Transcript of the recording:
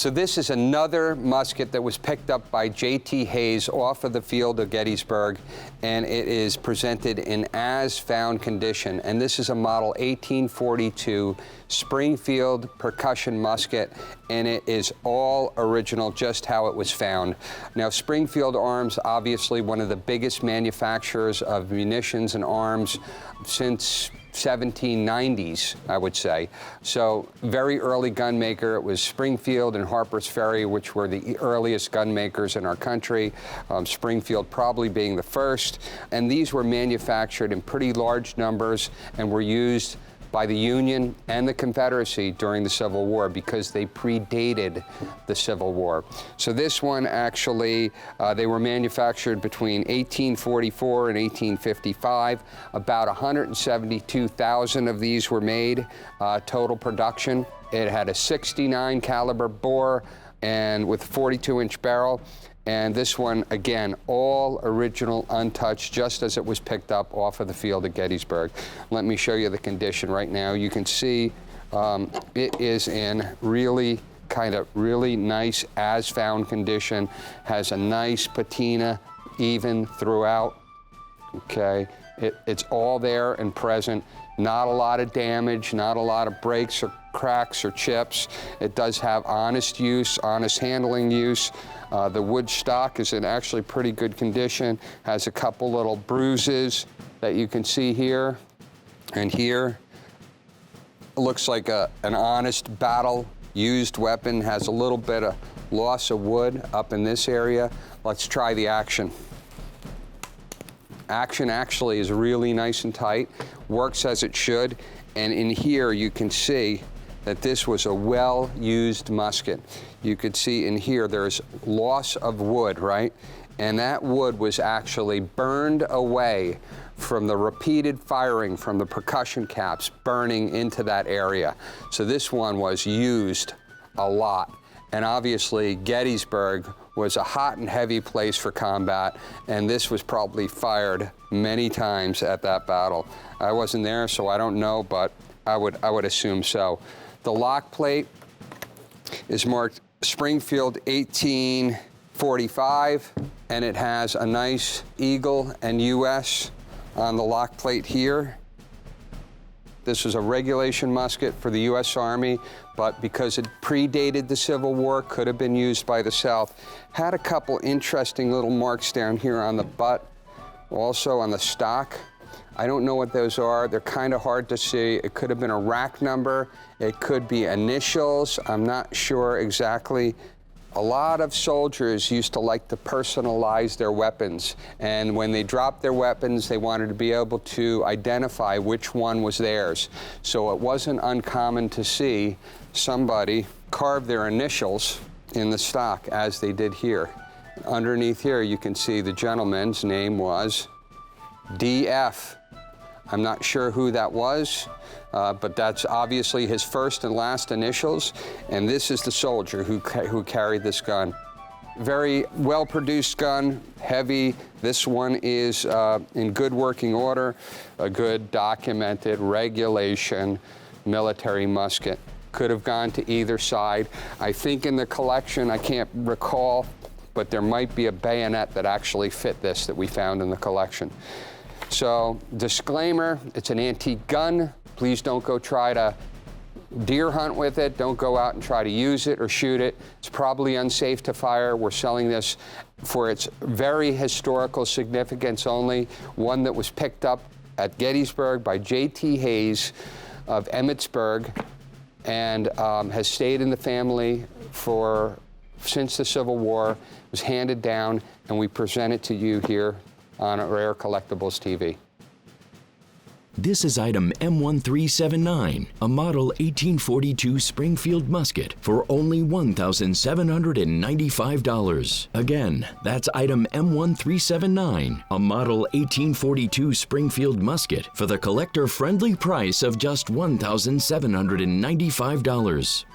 So this is another musket that was picked up by J.T. Hayes off of the field of Gettysburg, and it is presented in as-found condition. And this is a model 1842 Springfield percussion musket, and it is all original, just how it was found. Now, Springfield Arms, obviously one of the biggest manufacturers of munitions and arms since 1790s, I would say. So very early gun maker. It was Springfield and Harper's Ferry, which were the earliest gun makers in our country. Springfield probably being the first. And these were manufactured in pretty large numbers and were used by the Union and the Confederacy during the Civil War because they predated the Civil War. So this one actually, they were manufactured between 1844 and 1855. About 172,000 of these were made, total production. It had a 69 caliber bore and with 42-inch barrel. And this one, again, all original, untouched, just as it was picked up off of the field at Gettysburg. Let me show you the condition right now. You can see it is in really nice as-found condition, has a nice patina even throughout, okay? It's all there and present. Not a lot of damage, not a lot of breaks or cracks or chips. It does have honest use, honest handling use. The wood stock is in actually pretty good condition. Has a couple little bruises that you can see here and here. It looks like an honest battle-used weapon. Has a little bit of loss of wood up in this area. Let's try the action. Action actually is really nice and tight, works as it should, and in here you can see that this was a well-used musket. You could see in here there's loss of wood, right? And that wood was actually burned away from the repeated firing from the percussion caps burning into that area. So this one was used a lot. And obviously Gettysburg was a hot and heavy place for combat, and this was probably fired many times at that battle. I wasn't there, so I don't know, but I would assume so. The lock plate is marked Springfield 1845, and it has a nice Eagle and US on the lock plate here. This was a regulation musket for the U.S. Army, but because it predated the Civil War, could have been used by the South. Had a couple interesting little marks down here on the butt, also on the stock. I don't know what those are. They're kind of hard to see. It could have been a rack number. It could be initials. I'm not sure exactly. A lot of soldiers used to like to personalize their weapons, and when they dropped their weapons, they wanted to be able to identify which one was theirs. So it wasn't uncommon to see somebody carve their initials in the stock, as they did here. Underneath here, you can see the gentleman's name was DF. I'm not sure who that was, but that's obviously his first and last initials, and this is the soldier who carried this gun. Very well-produced gun, heavy. This one is in good working order, a good documented regulation military musket. Could have gone to either side. I think in the collection, I can't recall, but there might be a bayonet that actually fit this that we found in the collection. So, disclaimer, it's an antique gun. Please don't go try to deer hunt with it. Don't go out and try to use it or shoot it. It's probably unsafe to fire. We're selling this for its very historical significance only, one that was picked up at Gettysburg by J.T. Hayes of Emmitsburg and has stayed in the family since the Civil War, was handed down, and we present it to you here on Rare Collectibles TV. This is item M1379, a model 1842 Springfield musket for only $1,795. Again, that's item M1379, a model 1842 Springfield musket for the collector-friendly price of just $1,795.